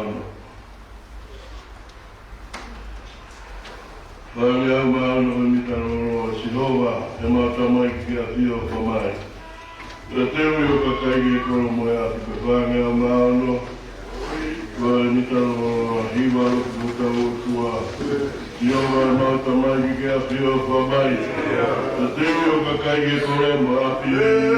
maono. Wale maono mitano Sinova, matamai kia pio kamai. Tewi okakai kono moya pepanga maono. Wale mitano hiwa kuta utua. Sinova matamai kia pio kamai. Tewi okakai kono moya pio.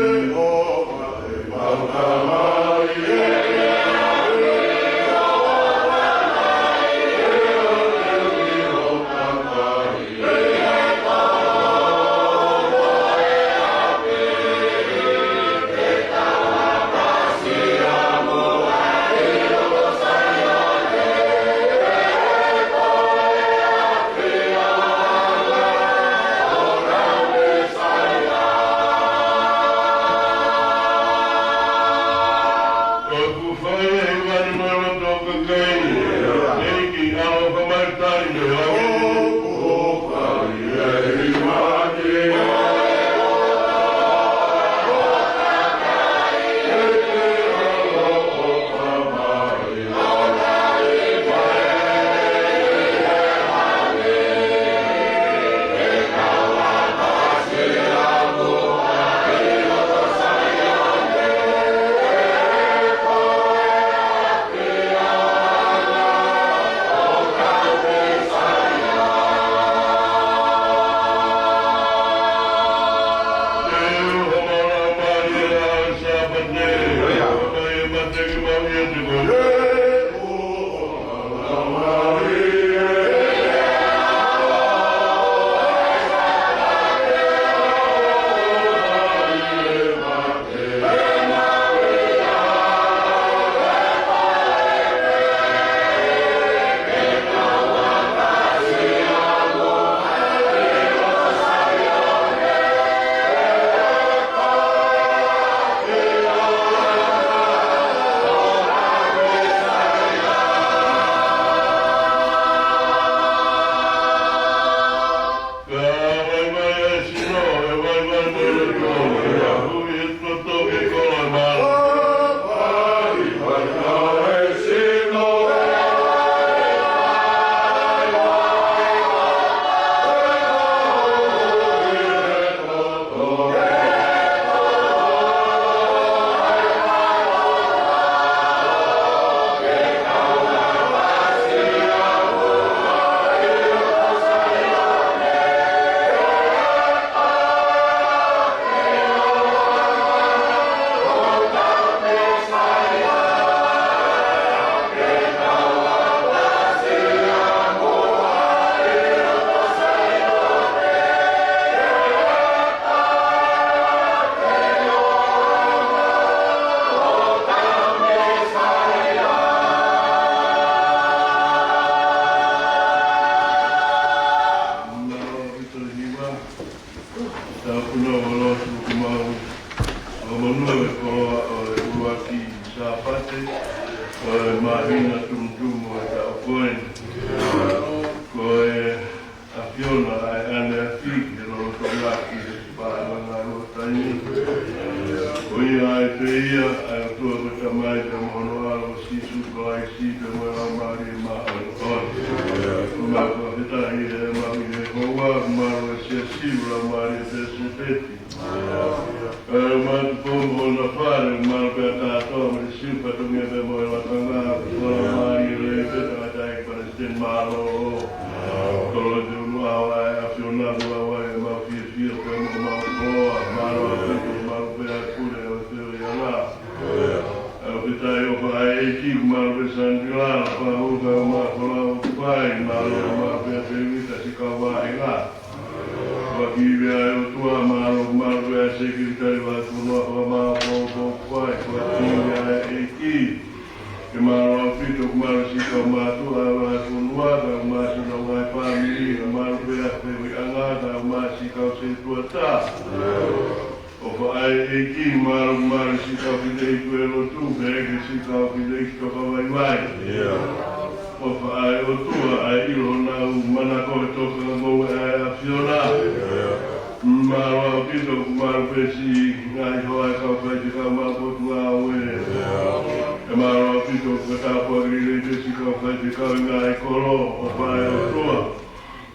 tāpua rile te sika whai te kawenga e koro o whae o toa.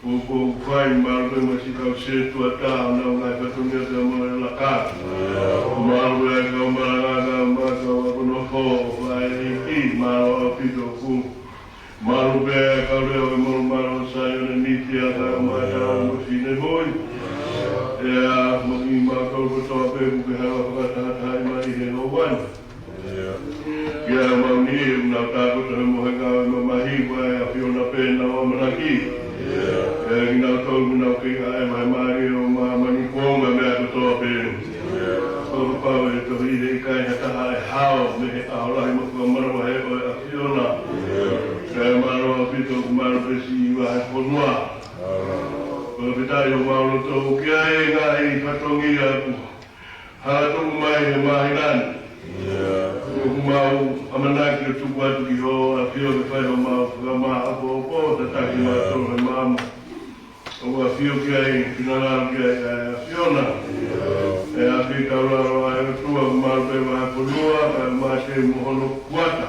O whai maru e masika o se tua tā na o ngai whatungia te mo e la kā. Maru e kau maranga maka o kono fo o whae e ki maru o pito ku. Maru e kau reo e moru maru sai o ne niti a tā mai a o fine moi. Ea maki makau kotoa pe kuke hawa whakatahatai mai he no wani. Kia mauni e una tākota he mohenga e mamahi wai a whiona pēna o manaki. E ngina tau muna ki ai mai mari o mamani kuonga mea kotoa pēna. O pawe e tohi e kai he taha e hao me he aolahi makua marawa he o e a whiona. E marawa pito kumaro pesi iwa he ponua. O pitai o mauro tau kia e ngā i whatongi aku. Haratungu mai he mahinani. O mau amanaki o tuku atu ki ho a whio ke whai o mau whakama apo o po ta taki mai toro he mama. O a whio ki ai pinangaru ki ai a whiona. E a whi kauraro ai o tua ku maru pe mai ponua e mai te mohono kuata.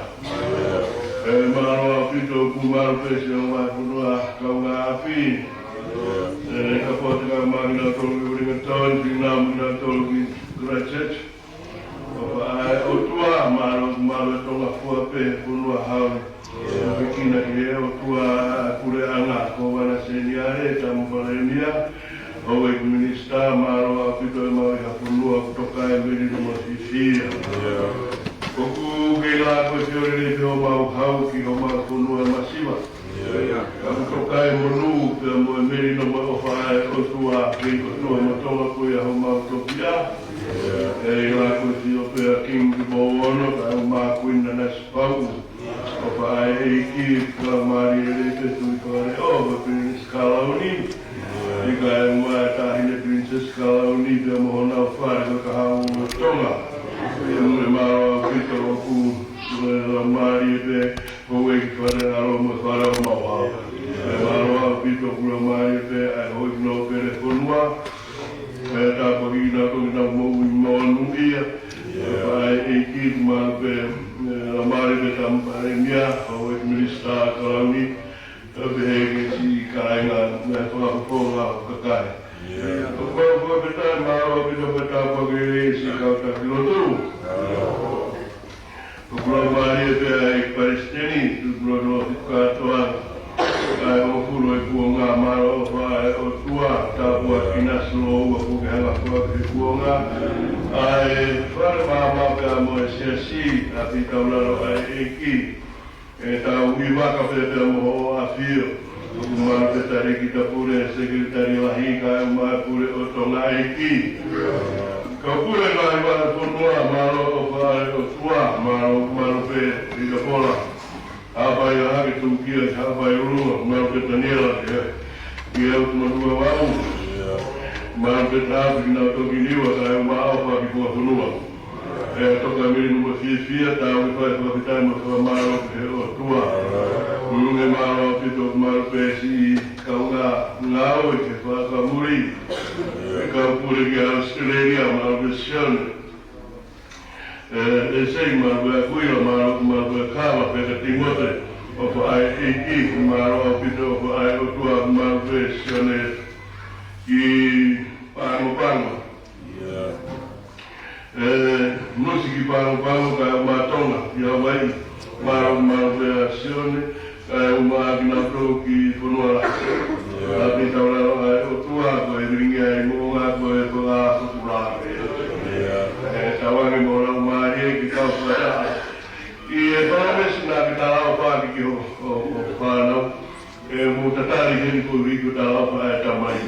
E maro a pito ku maru pe se o mai ponua kaunga a whi. E ka pote ka mangina tolu ki uringa toni, pina mangina tolu ki Christchurch. O tua maro e tonga fua pe punua hawe. O kina ki e o tua kure anga ko wana seniare tamu palemia. O e minista maro a pito e mau i hapunua kutoka e meri no masifia. O ku kei la koe fiore le te o mau hau ki o mau punua masiva. Ka kutoka e monu pe mo e meri no mau whae o tua kei o tua matonga koe a ho mau topia. E la koe o pe a King Bono ka o maa kuina na spau. O whae e ki ka mari e le te tui kare o pa Princess Kalauni. I ka e mua e tahine Princess Kalauni pe a mohona o whae ka hau o tonga. E mune maro a pito o ku la mari e pe o e ki whare alo mo whare o mawa. E maro a pito ku la mari e pe a hoi no pere ponua. E tāpa ki na kongi na mou i moanu ia. Pai e ki ma pe la mari pe tampare mia o e minista Kalauni. E pe he si kainga me whakaponga o kakai. O kua pe tai maro pito pe tāpa ki si kauta kilotu. O kua mari e pe ai Palestini, tu kua no katoa. Ai o furo e kuonga maro o whae o tua tāpua ki naslo ua kuke hanga kua ki kuonga. Ai whare mama pe a mo e siasi a pi tauraro ai e ki. E tau i waka pe pe a mo o a fio. O kumaro pe tari ki ta pure sekretari lahi ka e mai pure o tonga e ki. Ka pure ngai wale ponua maro o whae o tua maro pe i ka pola. Apa ia hake tu kia, apa ia urua, mau ke Daniela, ki e utu manua wau. Mau ke tāpu ki nau toki niwa, ka e wau pa ki kua whanua. E toka miri numa fia, tāu ki whai whakitai ma whamaro ki he o tua. E maro pito maro pesi, kaunga ngau e ke whakamuri. E kaupure ki Australia, maro ke Sione. E sei maro e kuira maro e kawa pe ka timote o ko ai e ki maro pito o ko ai o tua maro e sione ki pango. Musiki pango ka matonga ia wai maro e sione ka uma ki na to ki fonua la pita ora o tua ko e ringi ai mo ko e ko a futura tawangi mo la mari ki ka fara i e pames na ki ta o pa ki o whanau e mo tatari heni ko riku ta o pa e tamai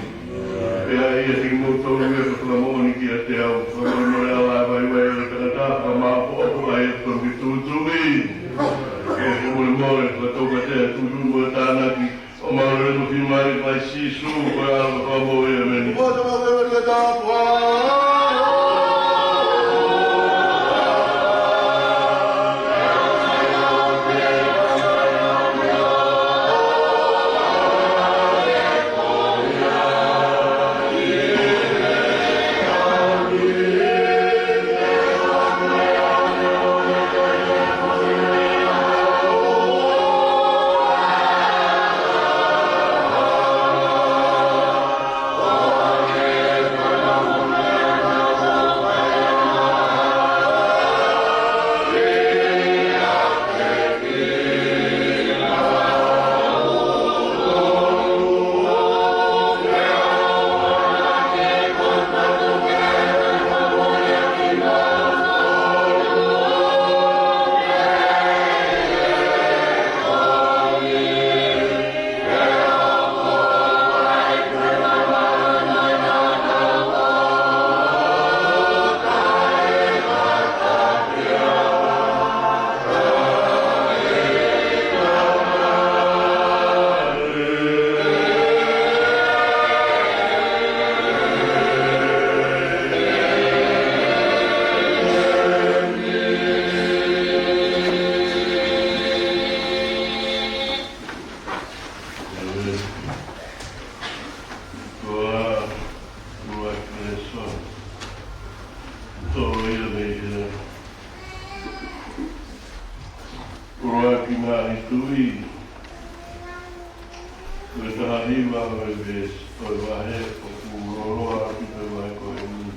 e ai e ti mo tōru e ko mo ni ki a te au o mo le ala vai vai o ka ta pa ma o ko ai to ki tu tui e mo le mo le ko ka te tu mo ta na ki o ma le no fi mai vai si su ko a mo e meni o ta ma ve ta pa hiwa o ves o vahe o kuroa ki te vai ko e ni.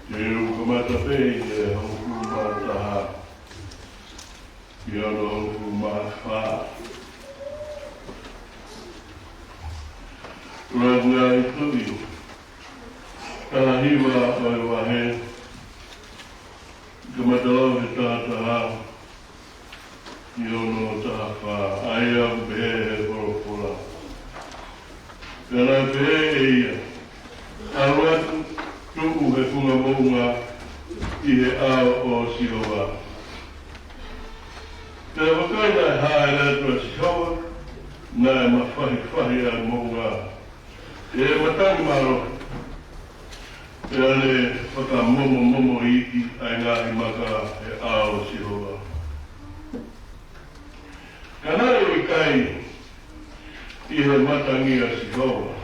Te u kamata pei e honku mataha. Ki ono honku maha. Ranga i tui. Tana hiwa o e vahe. Kamata lau he tātaha. Ki ono taha aia behe he koropola. Kana behe e ia. Aruatu tuku he kunga mounga I he ao o Sihoa. Te wakaina e hae letua Sihoa, na e mawhahi a mounga. E matangi maro. E ane whaka momo iti ai ngahi maka he ao Sihoa. Kana e kai I he matangi a Sihoa.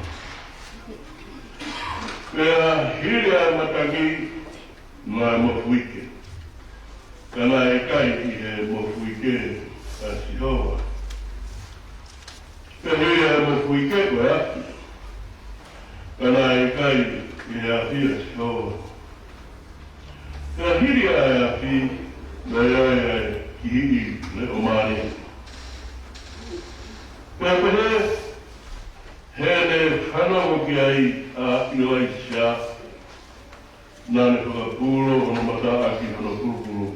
Pea hiri a matangi ma mofuike. Kana e kai I he mofuike a Sihoa. Pea hiri a mofuike koe aki. Kana e kai I he ahi a Sihoa. Pea hiri a e ahi na iae ki hiri le o mani. Pea pehe, he ne whanau ki ai a Ilaisha, nā ne whakapūro hono mata aki hono pūpūro.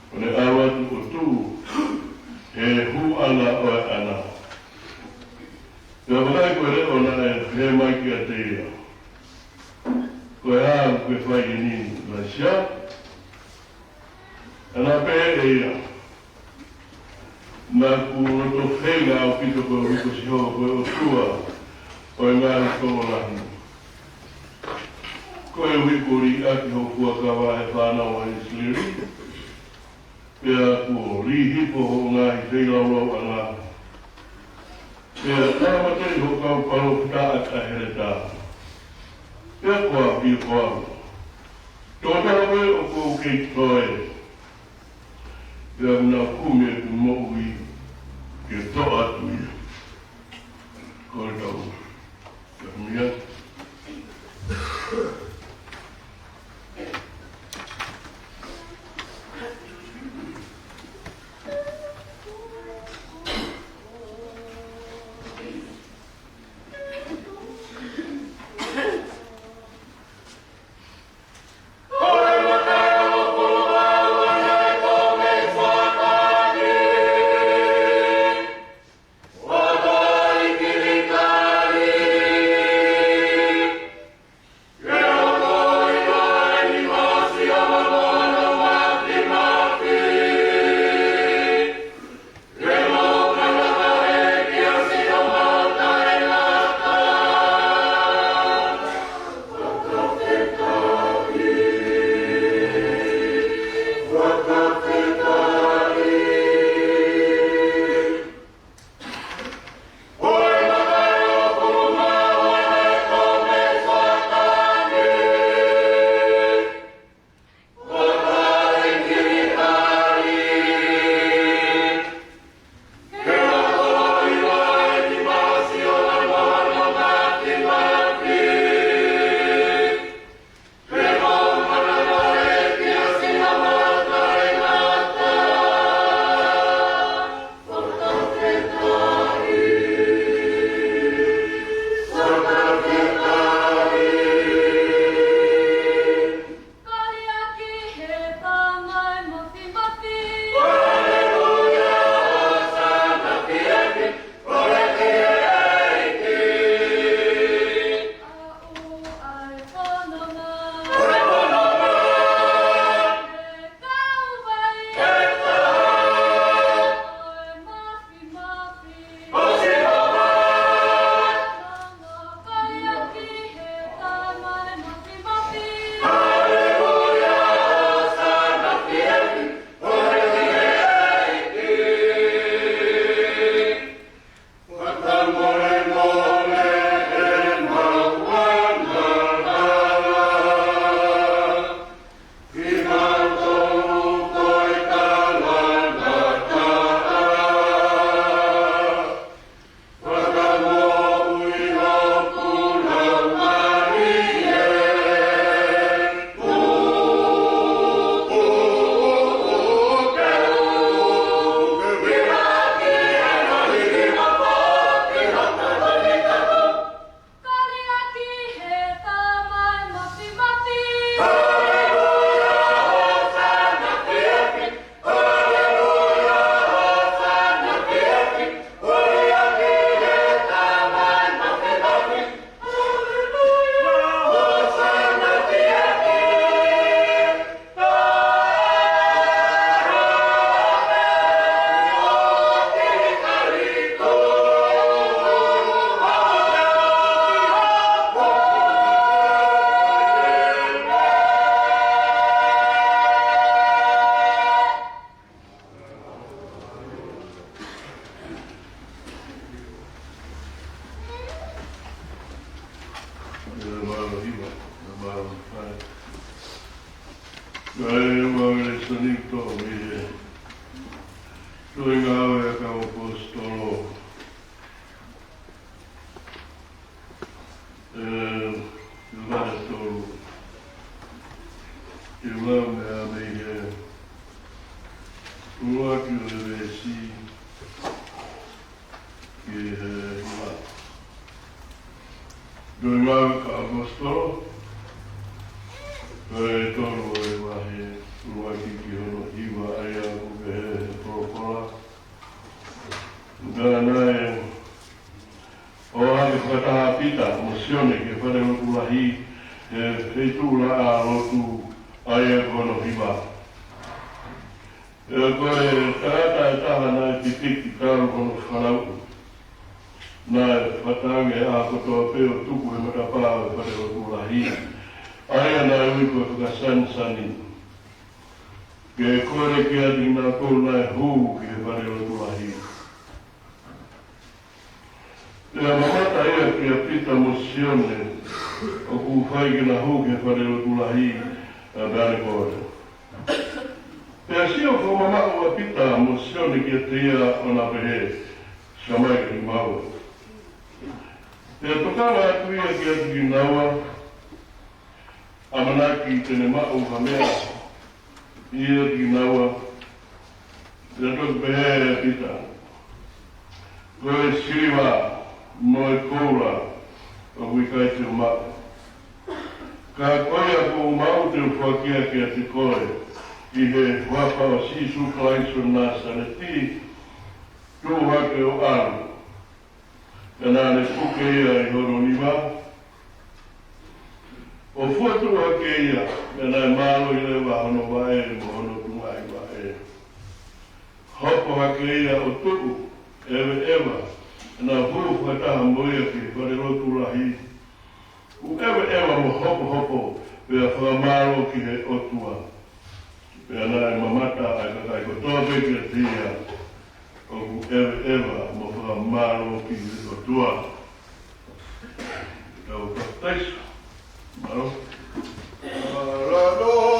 O ne awatu o tū, he hu ana oe ana. Pea whakai koe reo na e he mai ki a te ia. Koe hau koe whai e nini Ilaisha, ana pehe e ia. Nā ku roto whenga au pito koe riko Sihoa koe o tua o e ngāri kōlahi. Koe wikori aki ho kua kawa he whānau a Isliri. Pea ku rihipo ho ngāhi wheilaurau a ngā. Pea tāmateri ho kau paro pita a here tā. Pea kua pia kua. Tōtara koe o kou kei toe. Pea muna kume ku moui ke to atu ia. Koe tau. Pea mia. Kai wale sanito mire. Tuinga awe ka apostolo. Vada tolu. Ilau me ame Ua ki o le si. Ki ma. Tuinga awe ka apostolo. Kai tolu e wahe. Ua ki hono iwa aia uke he prokola. Gana e o hake whakataha pita, mosione ke whare rotu lahi e tūla a rotu aia kono hiwa. E koe tāta e taha nai tipiki kāru kono whanau. Nai whatange a kotoa peo tuku he matapā e whare rotu lahi. Aia nai ui koe whakasansani. Ke kore ki ati nā kou nai hū ki he whare rotu lahi. E a mamata ea ki a pita mosione o ku whai ki na hū ke whare rotu lahi a bane kore. Pea si o ko mamata a pita mosione ki a te ia o na pehe shamai ki maua. Pea tokana atu ia ki atu ki naua a manaki tene mau ha mea ia ki naua ia toku pehe a pita. Koe siriwa Noi koura o wikai te umaka. Ka koe a ko umau te uwhakia ki a te koe i he whapa o sisu klaiso nā saneti tū hake o aru. Ka nā ne puke ia i horo niwa. O fuatu hake ia ka nā mālo i lewa hono wae mo hono tungai wae. Hopo hake ia o tuku ewe ewa. Nā hū whataha moia ki whare rotu lahi. U ewa mo hopo hopo pia whamaro ki he otua. Pia nā e mamata ai kakai kotoa peki a tia. O ku ewa mo whamaro ki he otua. Tau kaktaisu. Maro. Marano.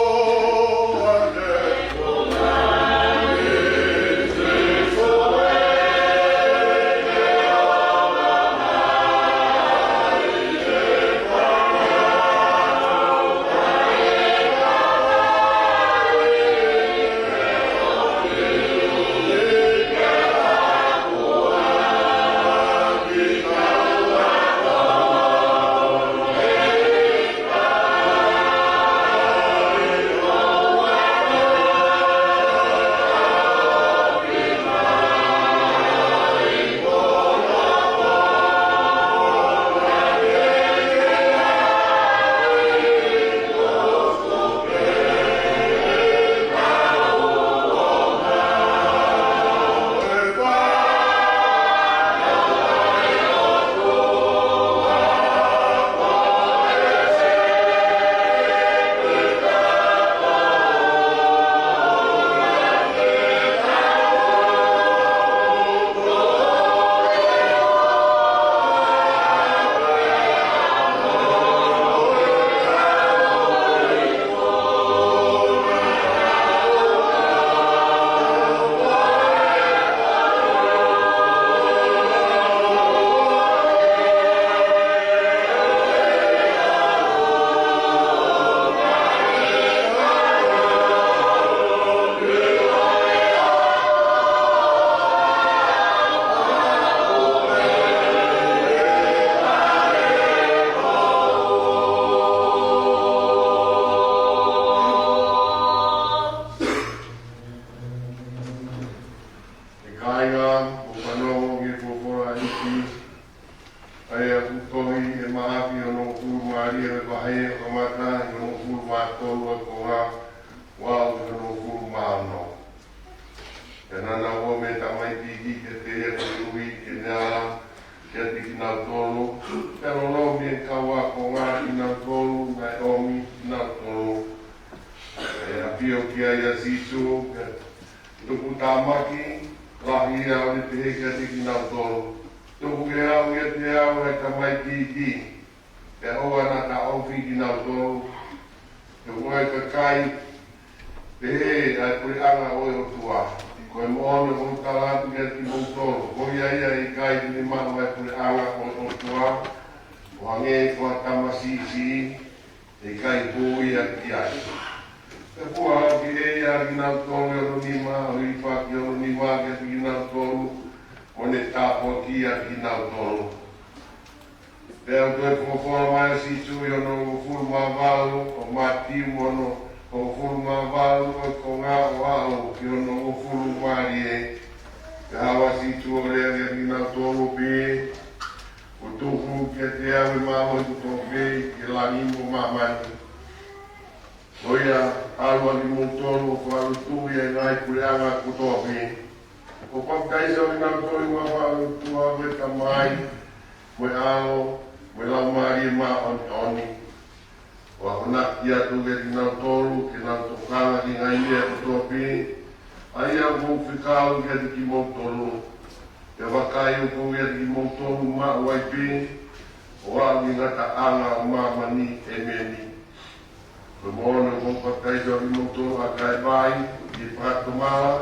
Pe ai pui anga o o tua. Koe moana o talatu kia ki moutoro. Koi ia I kai ni manu ai pui anga o tua. O hange kua tamasi si. E kai pui a ki ai. Te pua ki e ia ki nau tolu e ronima. O I pa ki o ronima kia ki nau tolu. O ne tapo ki a ki nau tolu. Te au koe kukua mai si tu i ono furu maa walu. O mati mono. O furu maa walu o ko ngā o au ki ono o furu maari e. Te hawa si tu o rea kia ki nau tolu pe. O tuku kia te awe maa hoi kuto pe ki langi mo maa mani. O ia alua ki mo tolu o ko alu tui e ngai kureanga kuto pe. O pakaisa o nau tolu maa walu tua weta mai. Moe alo, moe lau maari e maa oni. O ahona ki atu ke ki nau tolu, ki nau tokanga ki ngai mea kuto pe. Ai au kou whikau ki atu ki mo tolu. Te wakai o kou ki mo tolu maa wai pe. O au ki ngata anga o maa mani e meni. Ko moana kou pakaisa o ki mo tolu a kai vai, ki prato maa.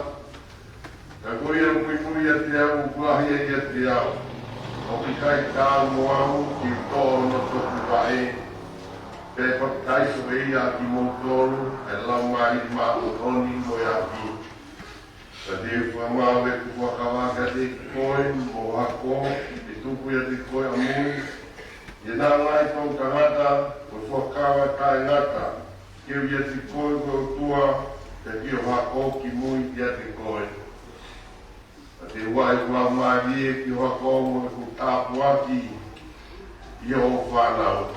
Ka koi au kui a te au, kuahi a te au. O ki kai tāu mo au, ki tōru no toku wae. Te pakaisa o ia ki mo tolu, e lau mai maa o roni mo ia ki. Ka te whamau e ku whakawaka te koe, mo hako, e tupu ia te koe a mui. E nā ngai tō tangata, o whakawa kai ngata. Keu ia te koe ko tua, te kio hako ki mui ia te koe. Ka te wai kua mai e ki hako mo e ku tāpuaki, i o whanau.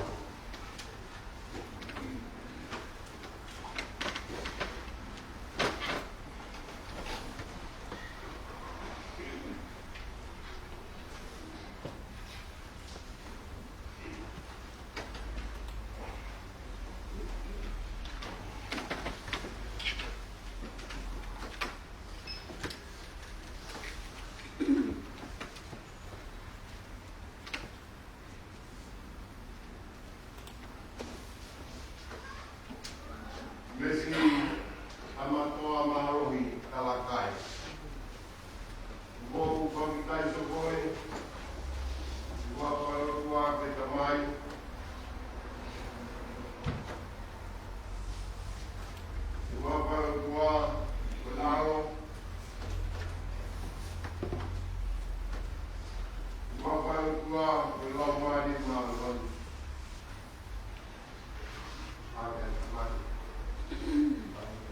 Mesi amatoa marohi kalakai. Uboku pakikai sokoe. Uwapa rotua ke tamai. Uwapa rotua kularo. Uwapa rotua kulamari malon. Amen. Thank you.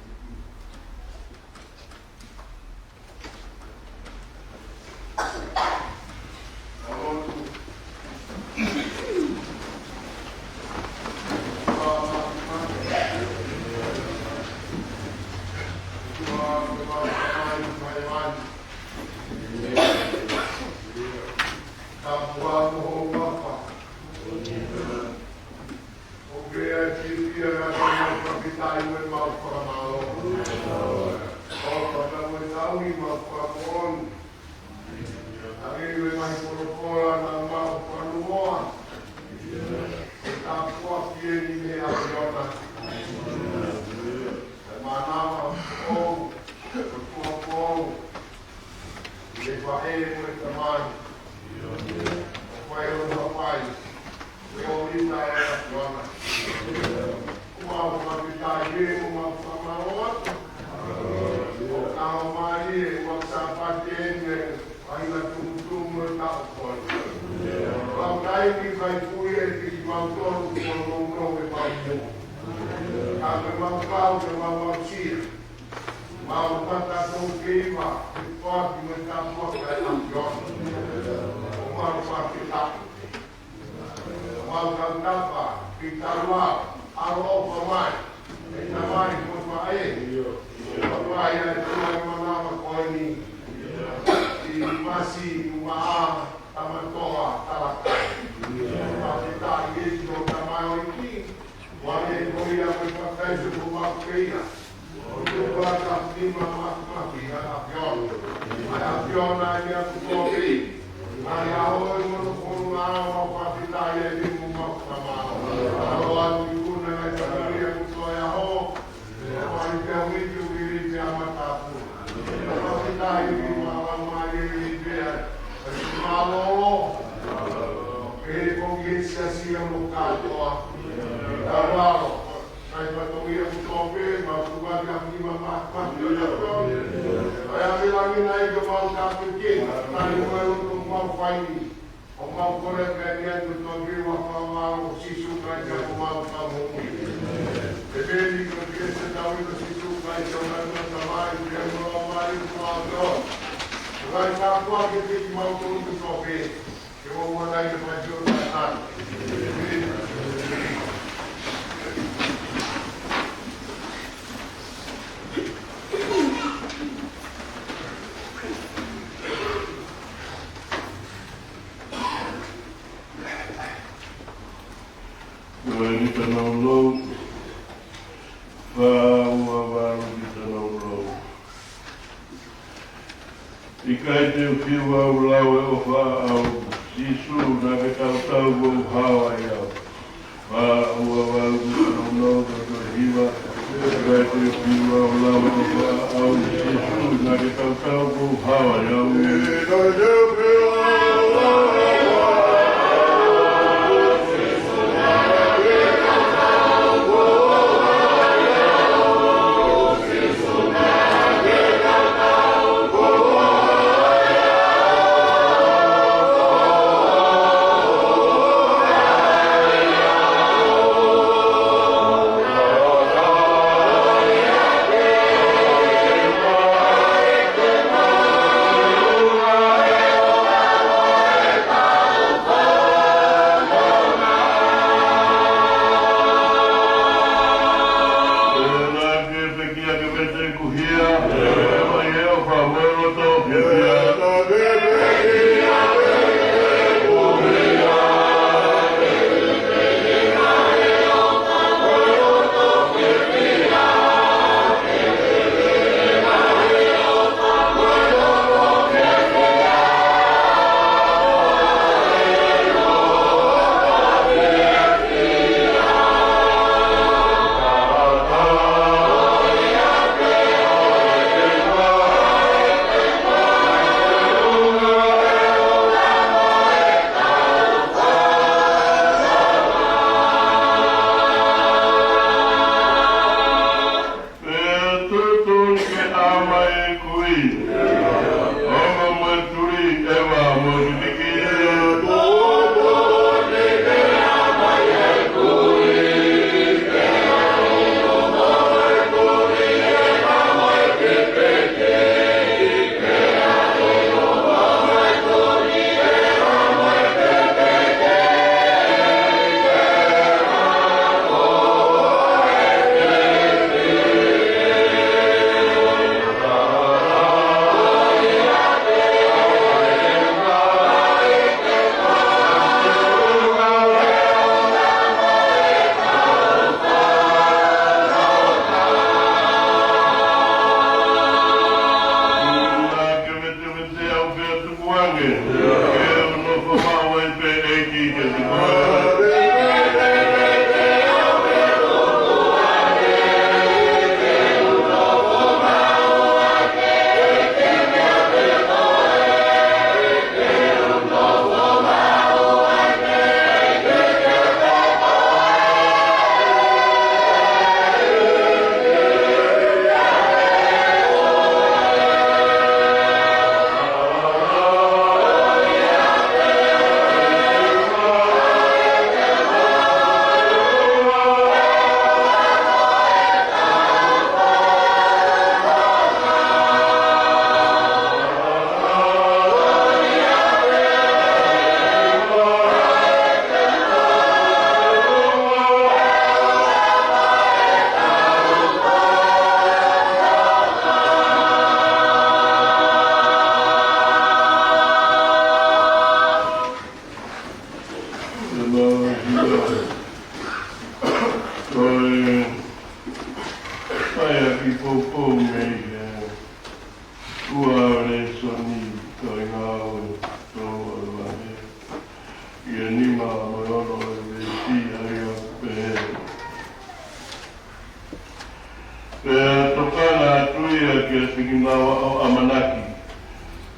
Tokana tuya kia sikinawa au amanaki.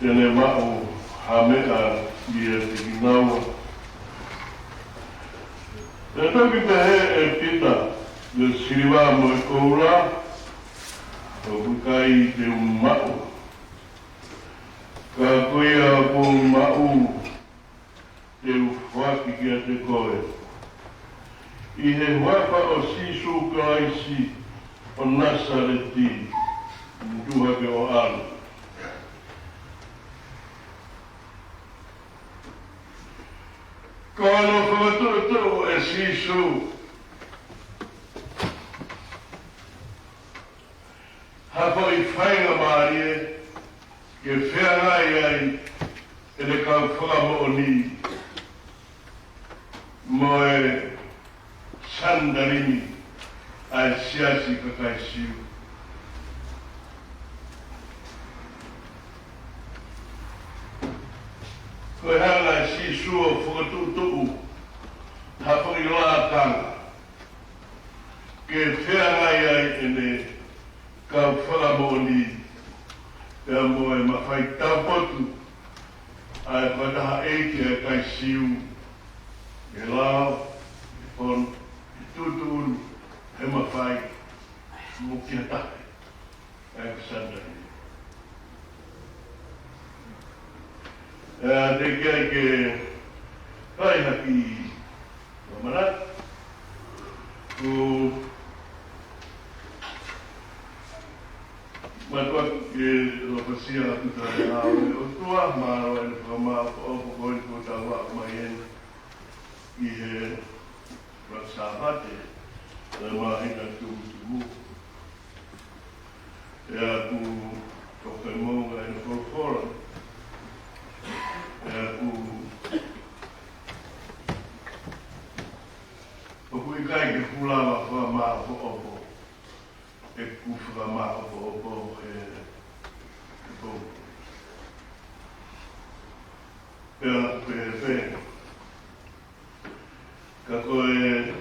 tene ma'u hamea ia te ginaua. E toki te he e pita le siriwa mo e koura o kukai te ma'u. Ka koia po ma'u te uwhaki kia te koe. I he waka o sisu karaisi o Nasareti, nduha ke o alu. Kono whakatoto e sisu. Hapa i whainga maari e, ke whengai ai, e le kau whakamo o ni. Mo e sandarini ai siasi kakai siu. Koe hanga e si sua whakatutuku, hapa i la tanga. Ke whengai ai e ne kau whakamoni, te amo e mawhai tapotu, ai whataha eiti e kai siu, e lao, e pon, e tutun, he mawhai, mukia tape, e kusandari. Te kia ke kai haki wamarat, ku matua ke lokasia tuta e hao e otua, maro e le whakamā o koi ko tawa mai en i he raksahate, e mahina tumu. E aku tokai maunga e le korofora, e aku oku i kai ke pulawa whakamā o opo. E kuwhaka maa o he po. Pea pe. Ka koe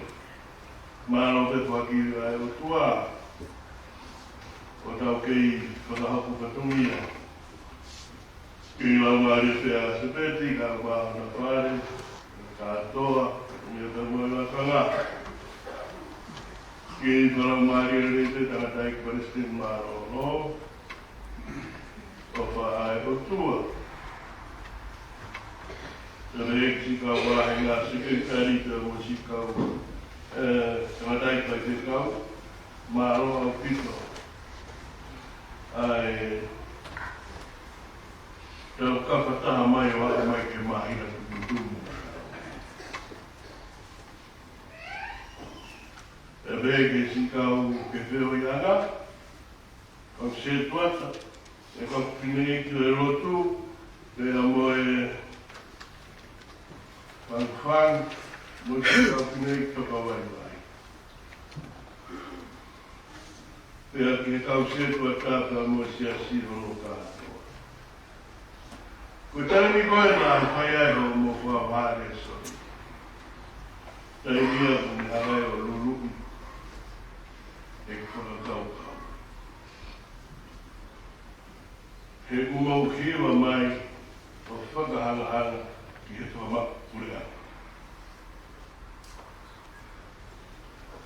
maro te whaki ai o tua. O tau kei whakahapu katungia. Ki lau maari pea sepeti, ka maa na whare, ka atoa, mea ka mua la whanga. Ki whalau maari e rete tangatai Palestine maro no. O whaai o tua. Tana e ki kau wahi ngā sekretari te o si kau tangatai Palestine kau. Maro au pito. Ai tau kapataha mai o a mai ke mahina tukutumu. E vege si kau ke wheo i ana, kau se tuata, e kau pinei ki le rotu, te amo e whang, mo te kau pinei ki toka wai wai. Pea ki kau se tuata ka mo si asi hono kātoa. Ko tani koe nā whai ai ho mo kua whare sori. Tai ia kuni harai o luluki. E whakakaukau. He umau kiwa mai o whakahangahanga ki he tuamaku purea.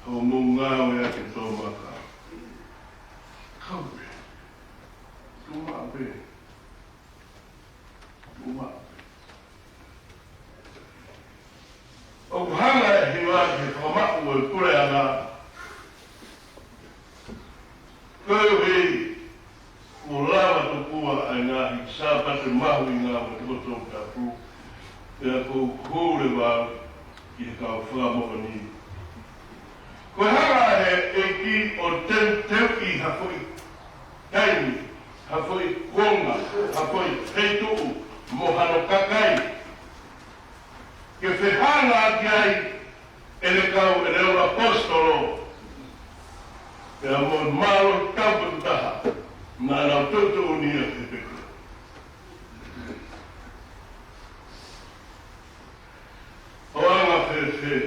Hau mungāwe ake tō maka. Kaupe. Tumape. O hanga e hiwa ki whakamaku e purea ngā. Koe hei, o lawa tokua ai ngahi, sāpate mahu i ngā wa toto kapu, e a kou kore wau i he kau whakamoka ni. Koe hanga e ki o teu i hafoi taimi, hafoi konga, hafoi heituu, mohano kakai. Ke whehanga ki ai, e le kau e reo apostolo, e a mo malo taupa taha, nā rau tautu unia te peko. Oanga whewhe,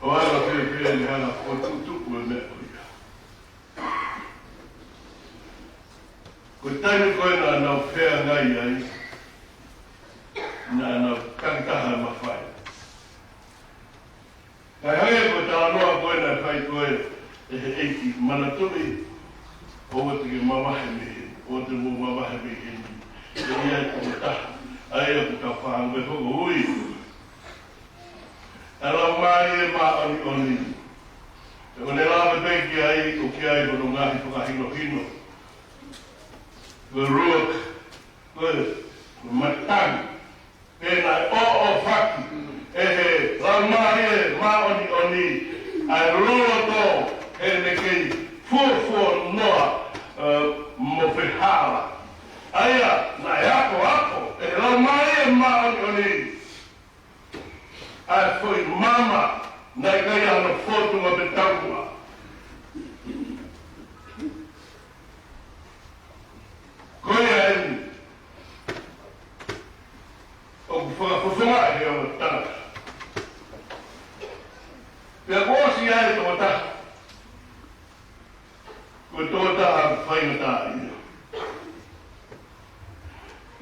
oanga whewhe ni hana o tutuku e me oia. Ko taimi koe nā nau whea ngai ai, na kakitaha mawhai. Kai hange koe tā noa koe na kai koe e he eiki manaturi o te ke mamahe me, o te mo mamahe me e ni. E ia koe taha, ai a kuta whaangue hoko ui. Ala mai e maa oni oni. E o ne lawe peki ai o ki ai kono ngahi whakahino hino. Koe ruak, koe matangi. Pēnā o whaki. E he laumari e maa oni oni. Ai rolo tō he ne kei fuafua noa mo whihala. Aia, nā e ako. E laumari e maa oni oni. Ai foi mama nai kai ana foto ma betaua. Koe ai o whakafufunga he o tana. Pea kōsi ai tō ta. Koe tō ta a whainga tā ia.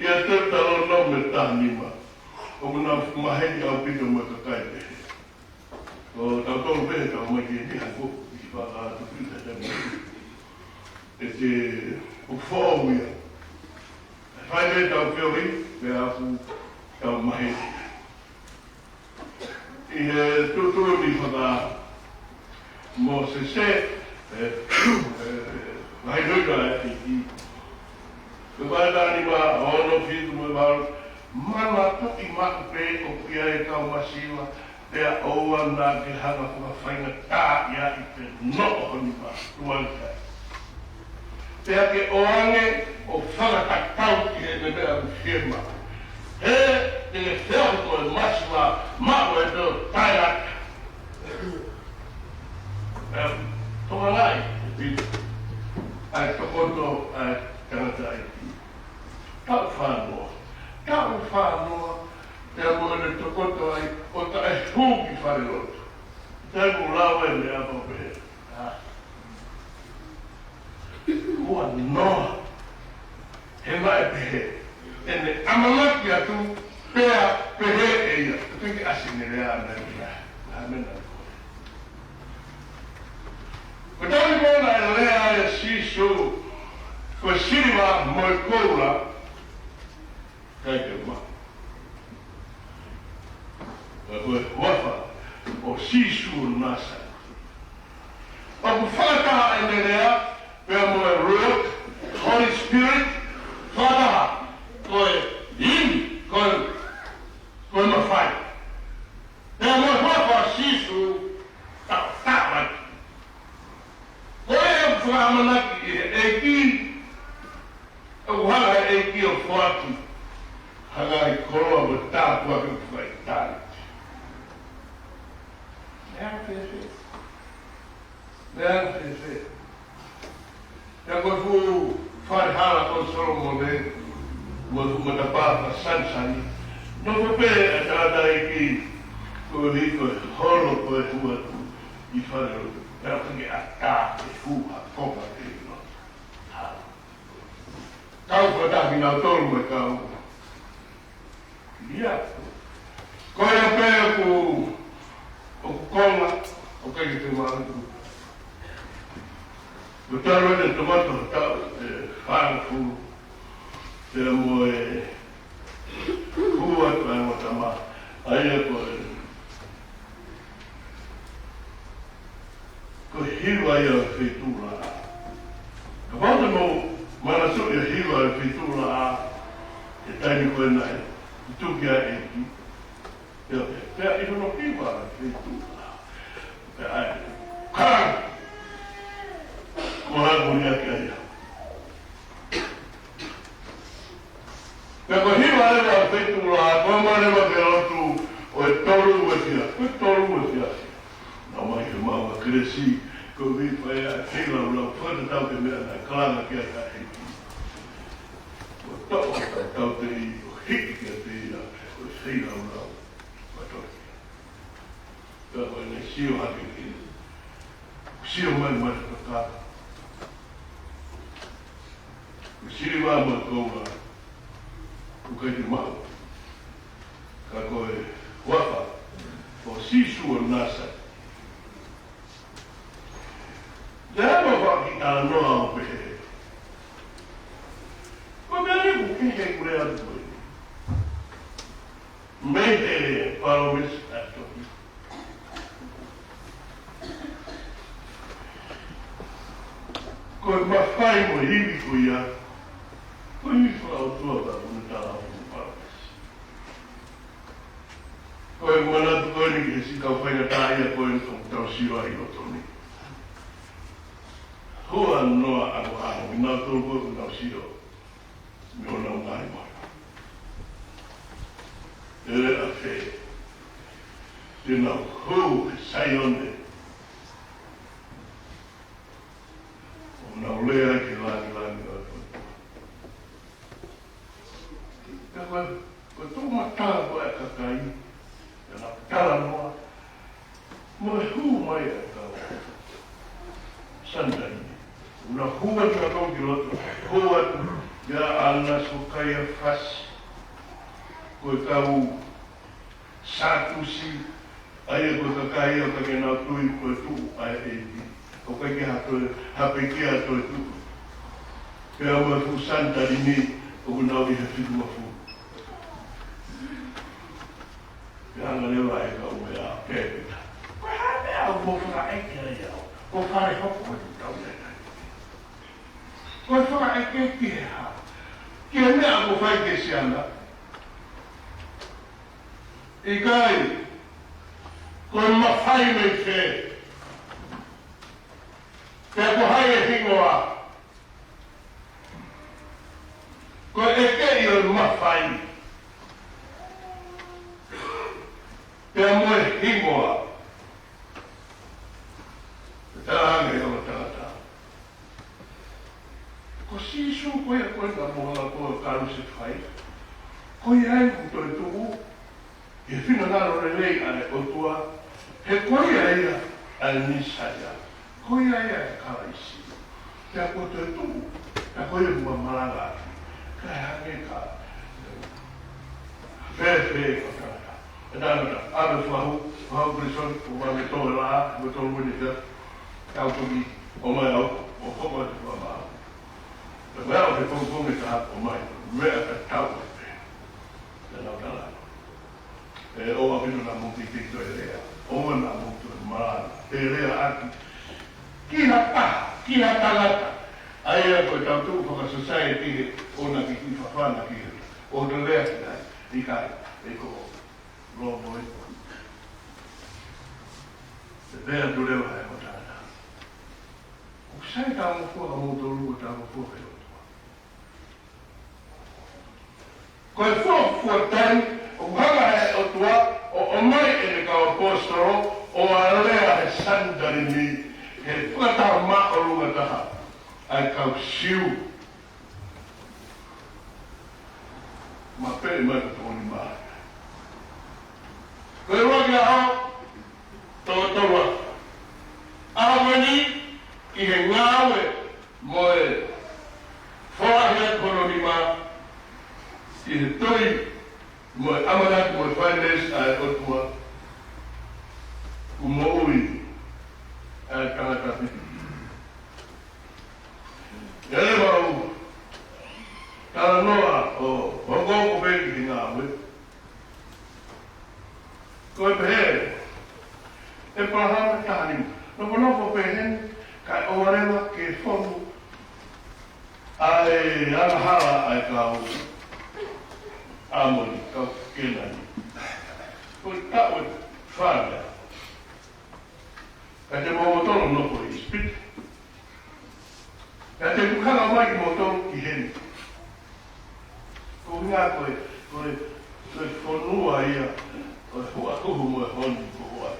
Ia tērtaro no me tā nima. O muna maheni au pito mo ka kai pehe. O tau tōru pehe tau mai ki e tiha ko i whaka tu pita te mo. E te uwhau ia. Whai me tau whiohi, me aku tau maheni. I he tūturu ni whaka mo se se, mai nuka e i. Ka whaitani ma ono whitu mo waru, mana tuki maku pe o kia e kau masiwa, pea oua nā ke hanga whakawhainga tā ia i te noko honi ma, tuankai. Pea ke oange o whakakatau ki he me mea whiema. He te whiau koe masiwa, mako e tō tai aka. Tonga ngai, e pito. Ai tokoto, ai tangata ai ki. Tau whanua. Tau whanua, te amua ne tokoto ai, o ta e hūki whare roto. Te mu lawa e me apa pehe. Kua noa, he mai pehe. E ne amanaki atu, pea pehe e ia. Tiki asine rea me rea. Amena koe. Ko tauri kona e rea e sisu, ko siriwa moi koura, kai te ma. Koe wafa o sisu nasa. O ku whakataha e ne rea, pea moe Ruach, Holy Spirit, whakataha. Koe imi, koe mawhai. Pea moe wafa sisu, tāwaki. Koe e whakamanaki e eki, hanga e ki o whaki, hanga i koroa mo tāpua ki whai tāri. Nea whewhe. Nea whewhe. Nea koe fu whare hala o Solomone, mo ta pāpa sansani. No kope e tāta e ki, koe hi koe holo koe hua tu i whare o. Nea whange a tā e hua kopa te ino. Kau whatahi nā tolu me kau. Ia. Koe a pēr o konga, o kei te māngu. Ko taru e te tomato tau, e whangu, te amo e hua tu ango tama, aia koe. Ko hiwa ia whetūra. Ka whata mo mana so ia hiwa e whetūra a e taini koe nai, i tuki a e ki. Pea i hono hiwa e whetūra. Pea ai, karang! Ko haku ni ake aia. Pea ko hiwa e wa whetūra a, koe marewa ke rotu o e toru ue fia. Koe toru ue fia. Nā mai ke maua kresi, ko vi whai a whilau lau, whata tau te mea nā kalanga kia ka hiki. Ko tau tau te i, o hiki kia te i a, ko whilau lau, matori. Ka koe nei sio hake ki, sio mai mai ka ka. Ko siri wā mai koura, kukai te mau. Ka koe waka o sisu o nasa. Te hama waki a noa o pehe. Ko mea riku kihei kure atu koe. Mei te paro mesi ato. Koe mawhai mo hiwi ko ia. Koe mi whao tuata kune tala o paro mesi. Koe manatu koe ni ki si kau whainga tāia koe ni tau siwa i o toni. Hua noa ako hao, i nā tōru koe ku tau siwa. Mi o nau ngai mai. Ere a whē. Tēnā hou e sai one. O nau lea ki langi langi o tōru. Ka koe tō matara koe a kakai. Tēnā tara noa. Mo e hū mai a kau. Sandai. Una hua ki a kau ki roto. Hua ia ana so kai a whasi. Koe kau sātusi. Aia koe kakai o kake nā tui koe tu ai eiti. Ko kai ki hato hape ki hato e tu. Pea ua fu santari ni o kunau i he whitu a fu. Pea anga lewa e kau mea pēpeta. Koe hape au mo whaka eke ai au. Ko whare hoko e tau nei. Koe whaka eke ki he ha. Ki he mea ko whai ke si ana. I kai, koe mawhai mei whē. Pea ko hai e hingoa. Koe eke i o mawhai. Pea moe hingoa. Tāhange o tātā. Ko sisu koe a koe ka mohanga koe karu se whai. Koe ai kuto e tuku. E whina ngaro re lei ane o tua. He koe ai a nisaya. Koe ai a karaisi. Kia koto e tuku. Kia koe e mua maranga ati. Kia hange ka. Whē o tātā. E tātata, ame whahu prison, o wame tōre lā, o tōru wini whia. Kau toki o mai au, o hoko te kua maa. Te mea o te kongkongi ta o mai, mea te tau e pe. Te nau tala. E o apino na muti tito e rea. O na mutu e marana. Te rea ati. Kina paha, kina tangata. Aia koe tau tu whaka society o na ki whawhana ki. O te rea ki nai. I kai, e ko lomo e. Te rea tu rewa e o tāna. Sai tā mo fua mo tō rua tā mo fua heo tua. Koe fua tai, o hanga he o tua, o mai e ne kau apostolo, o a lea he sandari ni, he whakatau mā o runga taha, ai kau siu. Ma pere mai ka tōni mā. Koe waki a hao, tō tōwa. Ahamani, ki he ngāwe moe whāhia koronima ki he toi moe amanat moe whaines ai otua ku mo ui ai tangata piti. Ele wau tala noa o hongo ko peki ki ngāwe. Koe pehe e pahama tahani nopanopo pehen kai o rewa ke whonu ai alahala ai kau amoni, kau kenani. Koe tau e whārea. Kai te mōtoro noko i spit. Kai te kukanga mai ki mōtoro ki heni. Ko ngā koe whonua ia, koe hua kuhu mo e honi ko hua.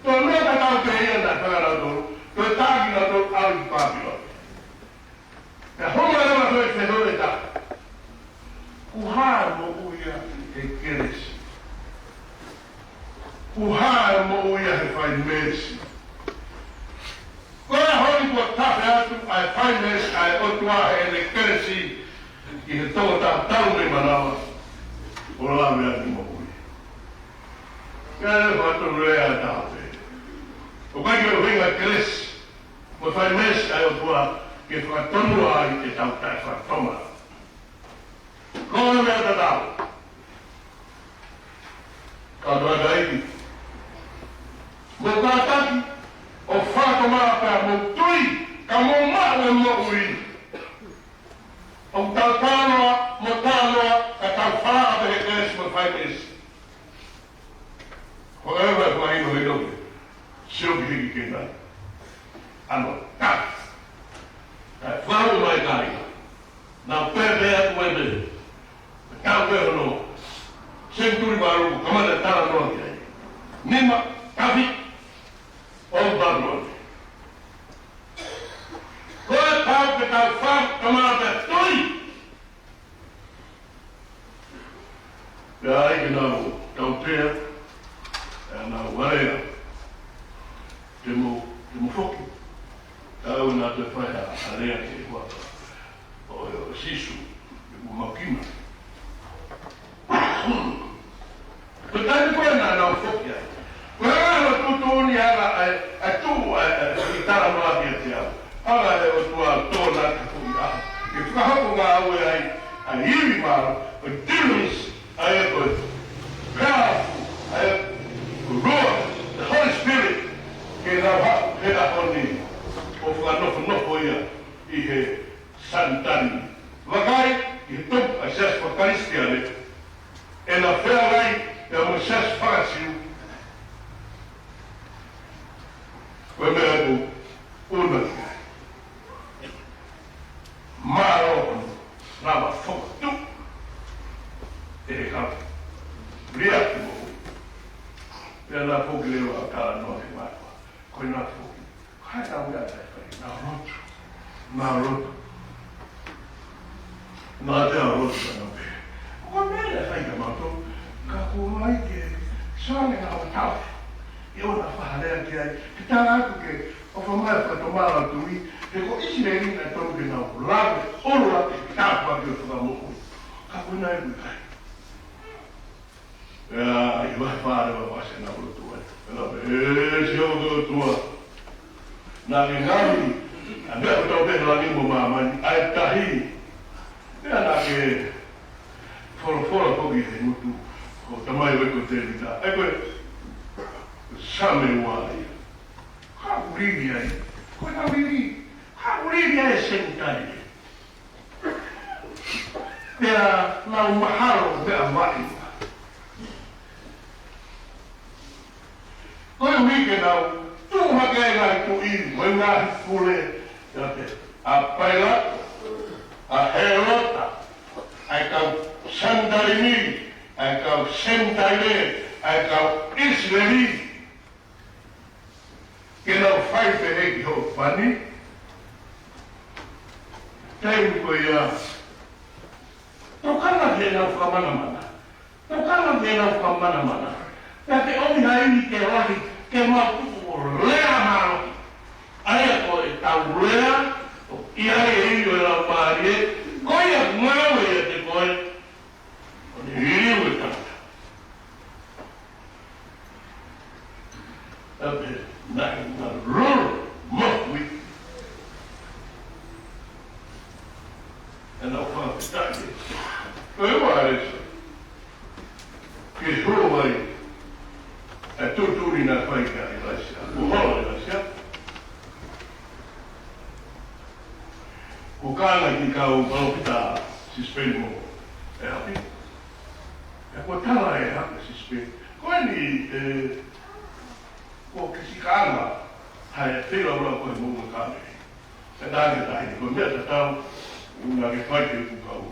Tō mea ka tau te ia nā whakarau tōru, koe tāki nā tōru au i pāpiro. Ka honga rewa koe te hoi tā. Kuhāra mo uia he keresi. Kuhāra mo uia he whai mesi. Koe honi kua tape atu ai whai mesi ai otua he le keresi. ki he tonga tā tau me manawa, o la mea ni mohui. Kia e whātonu rea tāpe. O kai ki o hinga kres, mo whai mes ai o tua, ke whakatonu ai te tau tai whakatoma. Koa mea ta tau. Ka tua kaiki. Mo tātaki, o whakatoma pēr mo tui, ka mo maa e mo ui. O tau tānoa, mo tānoa, ka tau whaa te he kres mo whai mes. Ko ewa e whaino he doke, sio ki hiki ke nai. Ano, tak. Kai whau mai kai. Nā pēpea tu e me. Kau pēr no. Senturi maru, kamana tāra noa ki ai. Nima, kawi, o barnoa. Koe tau ke tau whau, kamana te tui. Pea aike nau, tau pēr, nā warea, te mo whoki. Tau nā te whai a rea ke hua, o sisu, te mo maukima. Ko tai koe nā whoki ai. Koe ana tūtūni ana ai tū i tara noa kia te au. Ana e o tua tōna ka hui a. Ke whakahapo ngā aue ai iwi māra, o demons ai e koe. Powerful, ai e Lord, the Holy Spirit, ke nā honi o whanofo ia i he santani. Wakai, i he tupu a sias whakaristiane, e nā whearai e a mo sias whakasiu. Koe mea ku una ki ai. Maro, rāwa whakatu, e he kau. Ria ki mo. Pea nā whoki leo a kāra noa he mātua. Koe nā whoki. Kai nā wea tai whai. Nā rotu. Nā rotu. Nā te a rotu anō pē. Koe mea whai ka mātua. Ka kua ai ke sāne ngā o tau. E o nā whaharea ki ai. Ki tā aku ke o whamai whatomara tui. He ko isi re ringa tonu ke nā lawe. Oro ake ki tāpua ki o whakamoku. Ka koe nā iwi kai. I vai fare la pace na tua. Però si ho tua. Na ngani, andava to be la lingua mama, ai tahi. Era che fora pochi minuti. Ko tamai ve ko te vita. Ecco same uai. Ha urivia. Cosa vivi? Ha urivia e sentare. Per la mahalo per vai. Koe wike nau, tūha kei ngai tu i, moi ngahi kule, a paila, a herota, ai kau sandarini, ai kau sentaile, ai kau israeli. Ke nau whai te heki ho whani, teimu koe ia, tokana te nau whamanamana, tokana te nau whamanamana, pea te omi haini te rahi, ke mātuku o lea maro. Aia koe tau lea, i ai e iro e la pārie, koe a ngāwe e te koe, o ne iriu e tata. Tape, nā roro, mokui. E nā whakatake. Koe wāre sa. Ke huawai, e tūturi nā whaika i laisia, uhola i laisia. Ko kāna ki kau palopita sispeni mo e hapi. E ko tala e hapi sispeni. Koe ni, ko kisi kāna, hai e whira ura koe munga kāne. E tāke tahi, ko mea ta tau, unga ke whaike ku kau.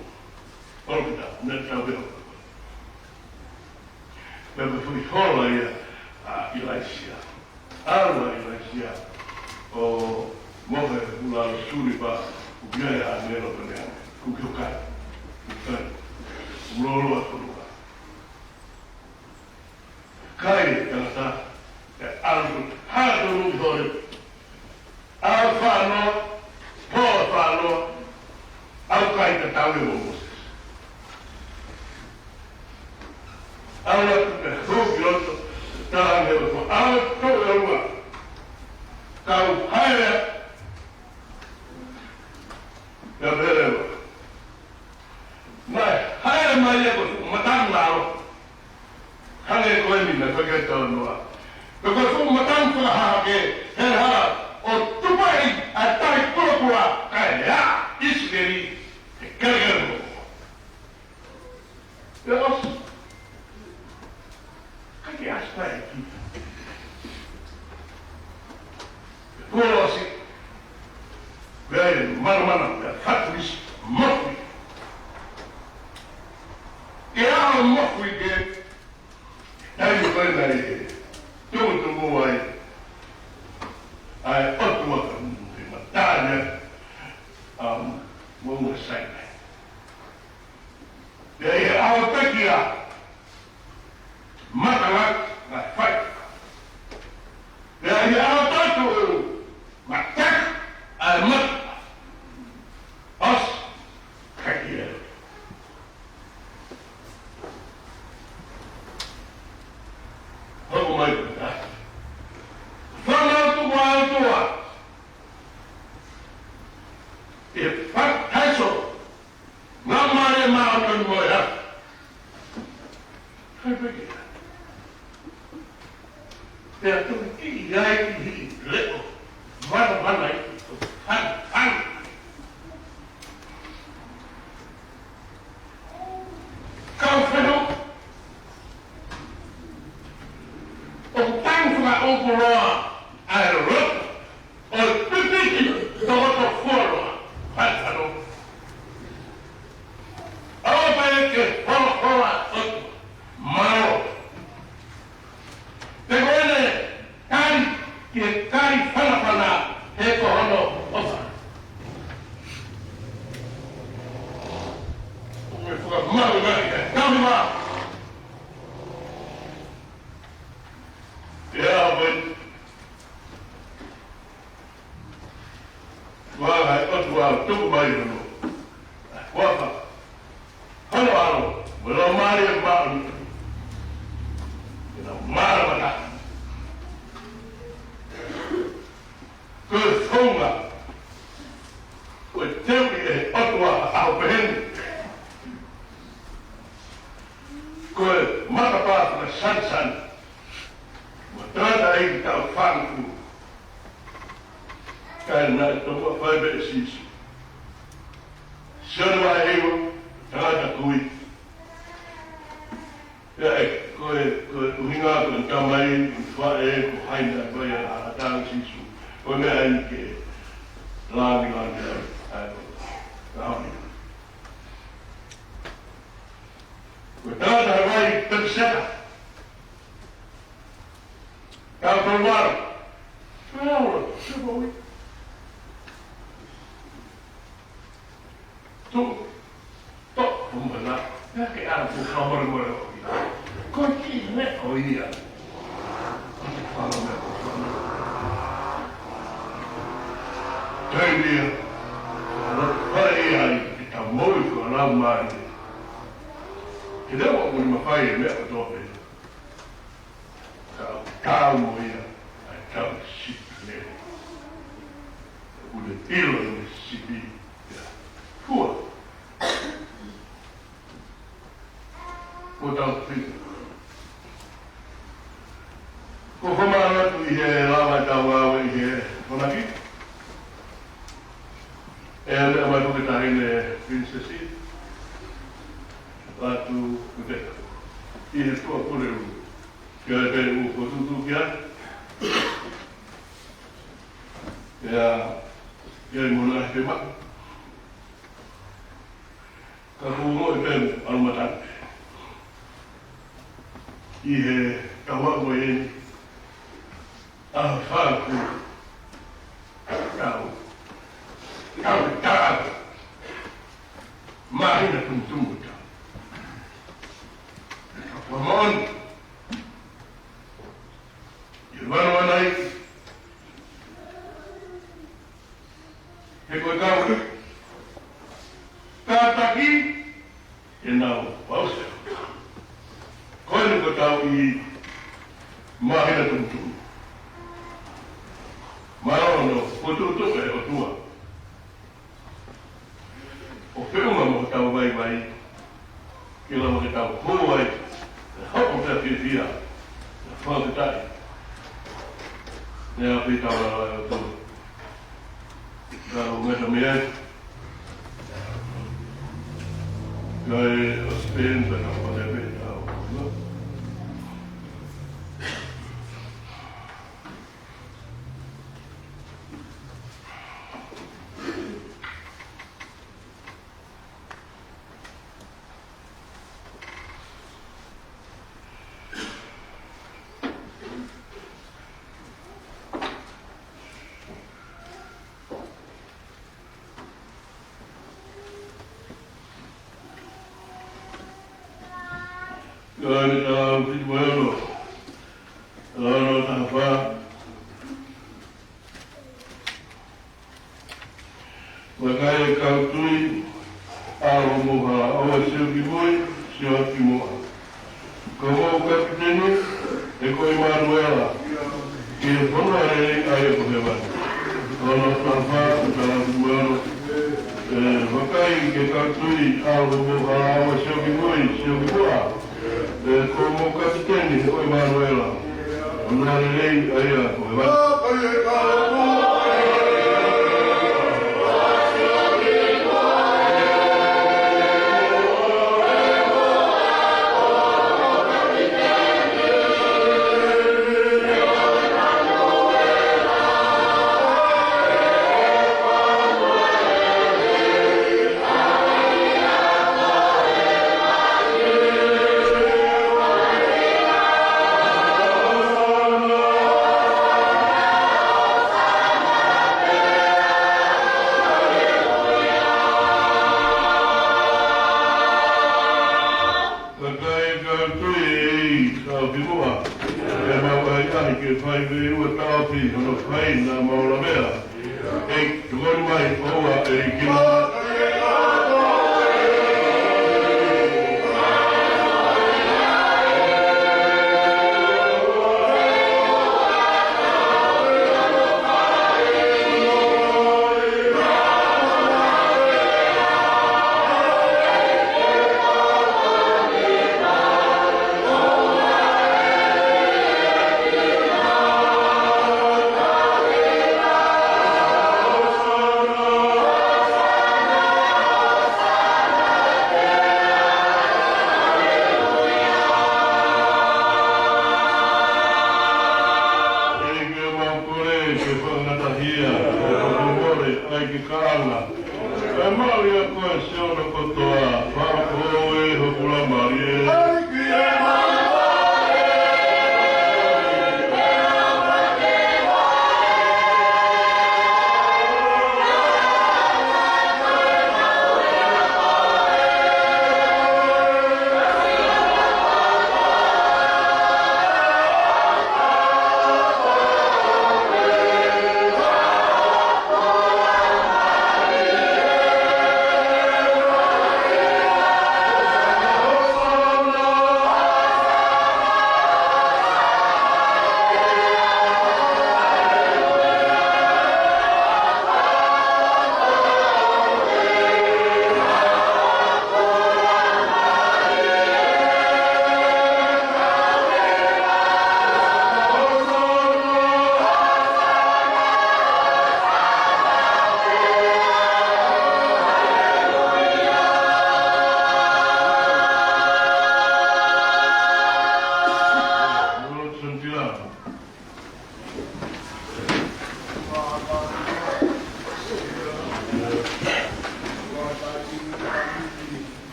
Palopita, mea ta tau beho. Mea me whui hola ia, i laisia. Arwa i laisia. O mohe ula suri pa ubiai a nero paneane. Kukio kai. Kukai. Umlolo a tonuka. Kai kanata. E alfu. Hato nungi hore. Al whanoa. Po whanoa. Au kai ta tawe momos. ala te hoki roto tāne o ko ala tau e rua kau haere ya vere wa mai haere mai e ko matang laro hane ko e mina whaketa o noa ko fu matang whakaha ke he hala o tupai a tai kura kai ya isgeri e kargaro Deus, cadê as pés aqui? Colosse, velho, mano, fato isso, morre. E há morre que, aí vai daí, tudo bom aí, outra batalha, vamos sair. E aí, a outra que há, mata lá, na faz. E aí, a outra que eu, mata, a mata. Os, aqui é. Vamos mais, tá? Vamos alto, e faz isso. Não mais mal que não é. Foi porque eu tô aqui aí leco. Vai aí. Vai. Calfeno. O tanto lá o coroa. A Europa. O petit do outro foro. Vai para que fala mal. Pegou cai fala recorrendo opa. Me foi mal, né? Calma. Mas vai, outro tudo mais não. Opa. Halo, belum mari baru. Kita marah. Kesunga. Kecil otwa alpen. Ke mata pas san. Matrada aí tá fanku. Karena itu apa besis. Serba eu Tangata kui. Ya ko uhinga ko kamai fa ko haina ko ya atang sisu. Ko me ai ke lang ai. Ko tangata vai tersekat. Kau keluar. Keluar. Coba tu Kumala, ya que era por favor agora. Continue oía. Fala dia. Aí, que tá muito lá mais. Que deu uma faia mesmo, tô vendo. Calmo ia. Calmo, chique. O estilo chique. Pô. Portanto, conforme tu ia lá vai dar uma ia vamos aqui é uma coisa que tá indo princesa lá tu vê e depois por eu que é bem o tudo que é mulai tema kamu bem almatan Ihe kawa mo yun faku kau mahina tuntumuta kapamon yurwano wanai heko kau tataki enau pausa wale ko tau I mahina tuntu. Marono, o tutu e o tua. O whiunga mo tau vai vai. Kila mo ke tau huai. Hau te whiwhia. Whau te tai. Nea pi tau la o tu. Rau meta mea. Kai o Spain pe na o te pe tau. Kani tau ki bueno. Lano tapa. Wakai kau tui. Aro moha. Awa sio ki boi. Sio ki moha. Kau kapiteni. Eko Emanuela. Ki e pono arei aia ko hewan. Lano tapa. Tala ki bueno. Wakai ke kau tui. Aro moha. Awa sio ki boi. Sio ki moha. Como capitani, o Emanuela. Una lei aia, o Emanuela.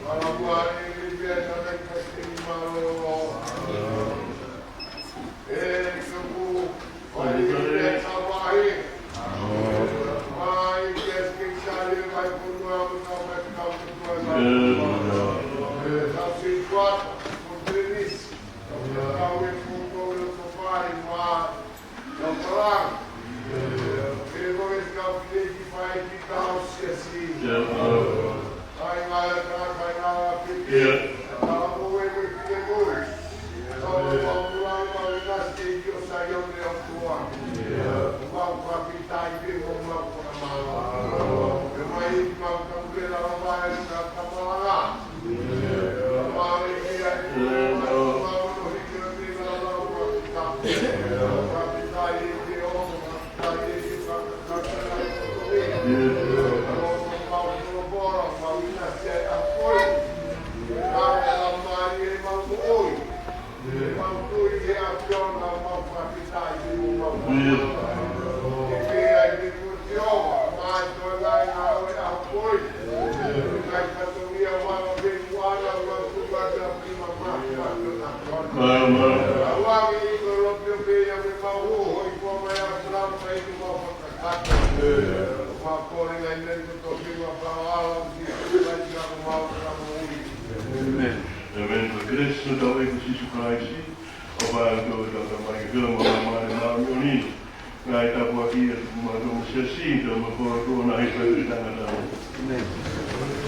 Kalau buat ini biasa naik kaki 5 orang. Amen.